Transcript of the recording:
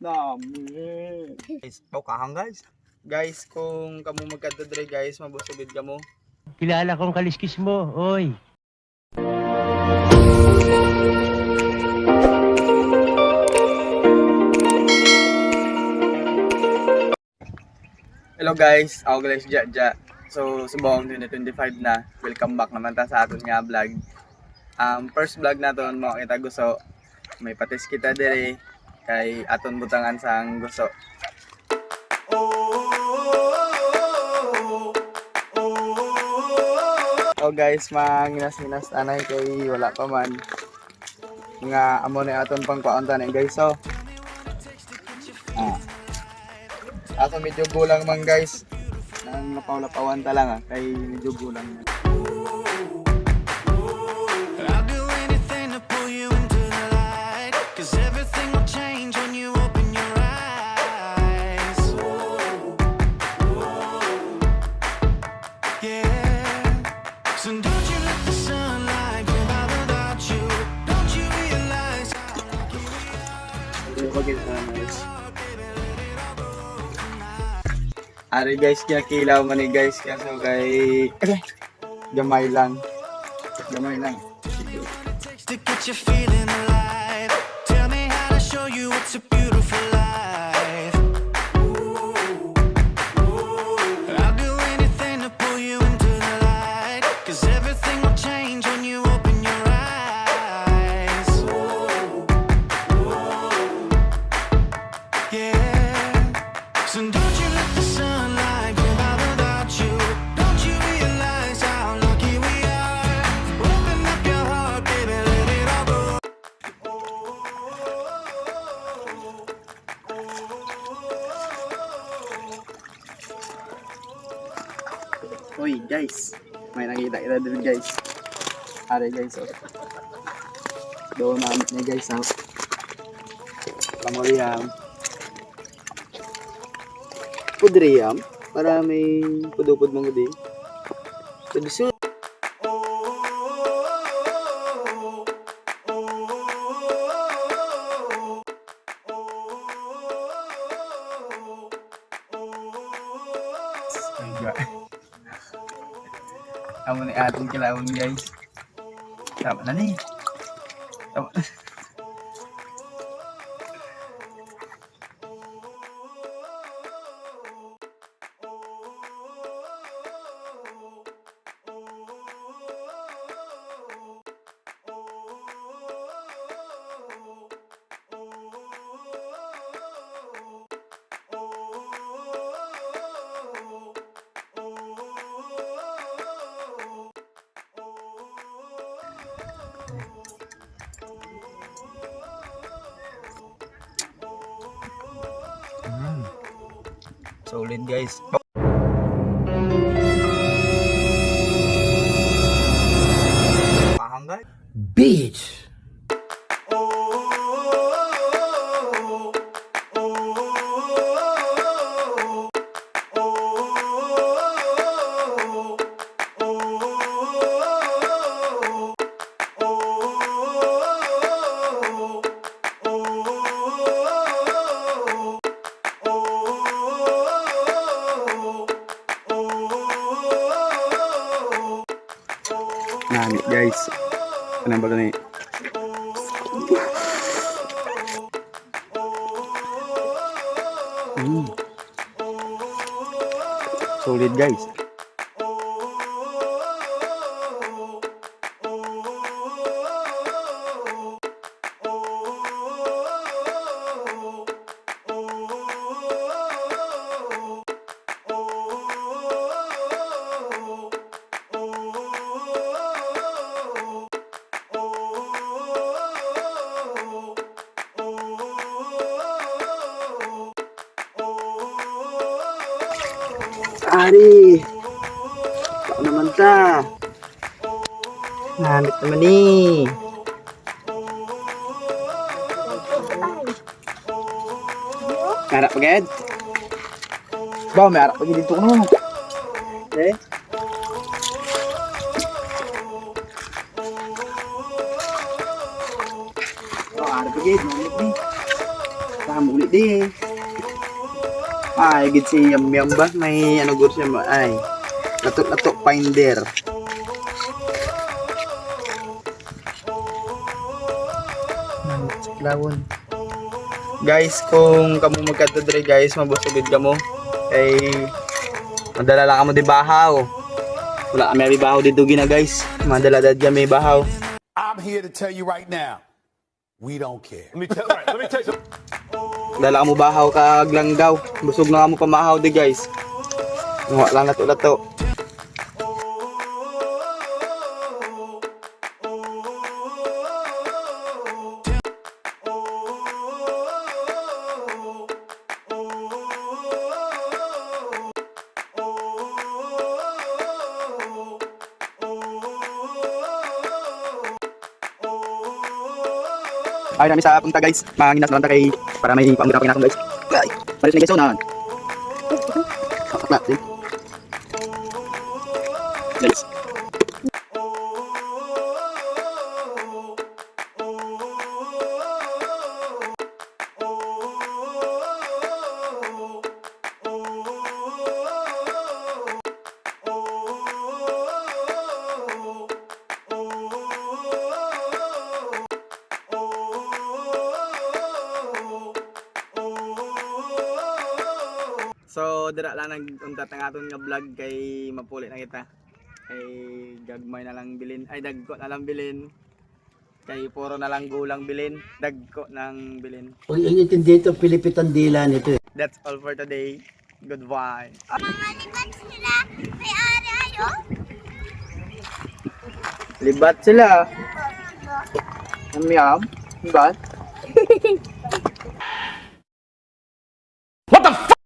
Nami. Guys, kahang guys. Guys, kung kamu magkadadre guys, mabusugid kamo. Kilala kong kaliskis mo, oy. Hello guys, ako guys Jaja. So, subong 2025 na. Welcome back naman ta sa aton nga vlog. First vlog naton mo kita gusto. May patis kita dire kay aton butangan sang gusto. So guys, manginas-inas anay kay wala pa man. Nga amo na aton pang paunta na guys. So, ako medyo gulang man guys. Nang lapaw-lapawan ta lang kay medyo gulang na. I'll do anything to pull you into the light, 'cause everything will change when you open your eyes. Yeah. So don't you let the sunlight go by without you. Don't you realize how lucky we are? Ari guys, kinakilaw man ni guys kaso kay gamay lang. Gamay lang. Takes to get you feeling alive. Tell me how to show you it's a beautiful life. I'll do anything to pull you into the light, 'cause everything will change when you open your eyes. Yeah. So don't you let the sunlight go by without you. Don't you realize how lucky we are? Open up your heart, baby, let it all go. Uy guys, may nakita kita din guys. Ari guys, oh. Doon namin niya guys, oh. Lamoriam. Pudriyam, para may pudupod mong din. Pudusod. Amo ni atong kilawon guys. Tama na ni. Tama na. Solid guys. Pahang guys. Bitch! Nani guys. Ano ba ni? Solid guys. Ari, baka naman ta. Nahanap naman eh. Harap agad. Ba, may harap agad dito ko no. Eh? Oh, harap agad. Nahanap eh. Pahamuli di. Ay, gid si Yam Yam ba? May ano gud siya ba? Ay. Lato finder. Lawon. Guys, kung kamo magkadto dire guys, mabusugid kamo. Kay madala lang kamo di bahaw. Wala kami bahaw dito gina guys. Madala dad kami bahaw. I'm here to tell you right now, we don't care. Let me tell you. Dala mo bahaw kag langgaw. Busog na mo pamahaw di guys. Nga lang lato. Ay, namin sa punta guys. Manginas na lang ta kay para may pangirapan na guys. Ay, palis na guys unahan. Natin. Guys. So, dira lang nag-untat ang aton nga vlog kay mapuli na kita. Kay gagmay na lang bilin, ay dagko na lang bilin. Kay puro na lang gulang bilin, dagko nang bilin. Kung inintindi ito, Pilipitan dila nito. That's all for today. Goodbye. Mga libat sila, may ari ayo. Libat sila. Yum. Libat. What the fuck?